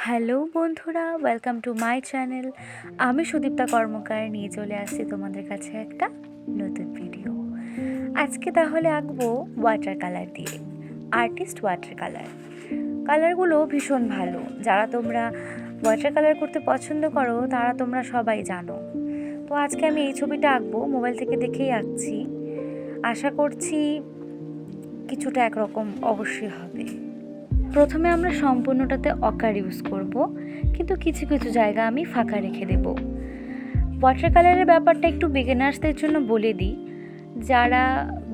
Hello বন্ধুরা, welcome to my channel. আমি সুদীপ্তা কর্মকার নিয়ে চলে আসছি তোমাদের কাছে একটা নতুন ভিডিও। আজকে তাহলে আঁকবো ওয়াটার কালার দিয়ে, আর্টিস্ট ওয়াটার কালার। কালারগুলো ভীষণ ভালো। যারা তোমরা ওয়াটার কালার করতে পছন্দ করো তারা তোমরা সবাই জানো। তো আজকে আমি এই ছবিটা আঁকবো, মোবাইল থেকে দেখেই আঁকছি। আশা করছি কিছুটা একরকম অবশ্যই হবে। প্রথমে আমরা সম্পূর্ণটাতে অকার ইউজ করব, কিন্তু কিছু কিছু জায়গা আমি ফাঁকা রেখে দেব। ওয়াটার কালারের ব্যাপারটা একটু বিগিনার্সদের জন্য বলে দিই। যারা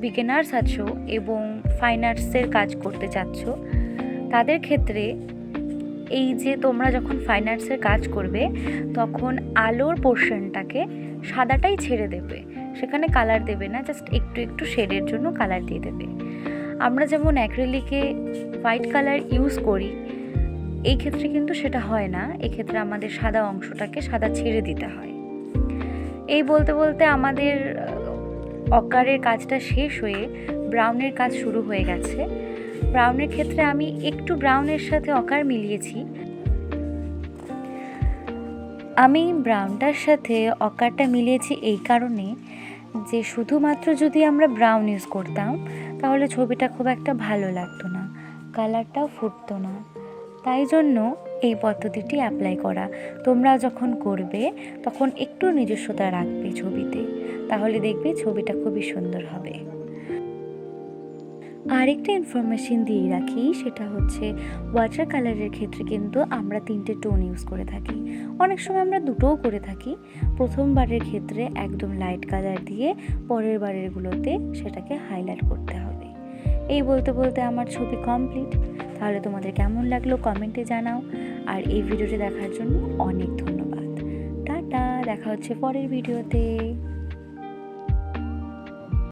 বিগিনার্স আছো এবং ফাইন আর্টসের কাজ করতে চাচ্ছ, তাদের ক্ষেত্রে এই যে তোমরা যখন ফাইন আর্টসের কাজ করবে তখন আলোর পোর্শনটাকে সাদাটাই ছেড়ে দেবে, সেখানে কালার দেবে না, জাস্ট একটু একটু শেডের জন্য কালার দিয়ে দেবে। আমরা যেমন অ্যাক্রিলিকে হোয়াইট কালার ইউজ করি, এই ক্ষেত্রে কিন্তু সেটা হয় না। এক্ষেত্রে আমাদের সাদা অংশটাকে সাদা ছেড়ে দিতে হয়। এই বলতে বলতে আমাদের অকারের কাজটা শেষ হয়ে ব্রাউনের কাজ শুরু হয়ে গেছে। ব্রাউনের ক্ষেত্রে আমি একটু ব্রাউনের সাথে অকার মিলিয়েছি। আমি ব্রাউনটার সাথে অকারটা মিলিয়েছি এই কারণে যে শুধুমাত্র যদি আমরা ব্রাউন ইউজ করতাম তাহলে ছবিটা খুব একটা ভালো লাগতো না, কালারটাও ফুটতো না। তাই জন্য এই পদ্ধতিটি অ্যাপ্লাই করা। তোমরা যখন করবে তখন একটু নিজস্বতা রাখবে ছবিতে, তাহলে দেখবে ছবিটা খুবই সুন্দর হবে। আরেকটা ইনফরমেশন দিয়ে রাখি, সেটা হচ্ছে ওয়াটার কালারের ক্ষেত্রে কিন্তু আমরা 3টে টোন ইউজ করে থাকি। অনেক সময় আমরা দুটোও করে থাকি। প্রথমবারের ক্ষেত্রে একদম লাইট কালার দিয়ে, পরের বারেরগুলোতে সেটাকে হাইলাইট করতে হবে। এই বলতে বলতে আমার ছবি কমপ্লিট। তাহলে তোমাদের কেমন লাগলো কমেন্টে জানাও। আর এই ভিডিওটি দেখার জন্য অনেক ধন্যবাদ। টাটা, দেখা হচ্ছে পরের ভিডিওতে।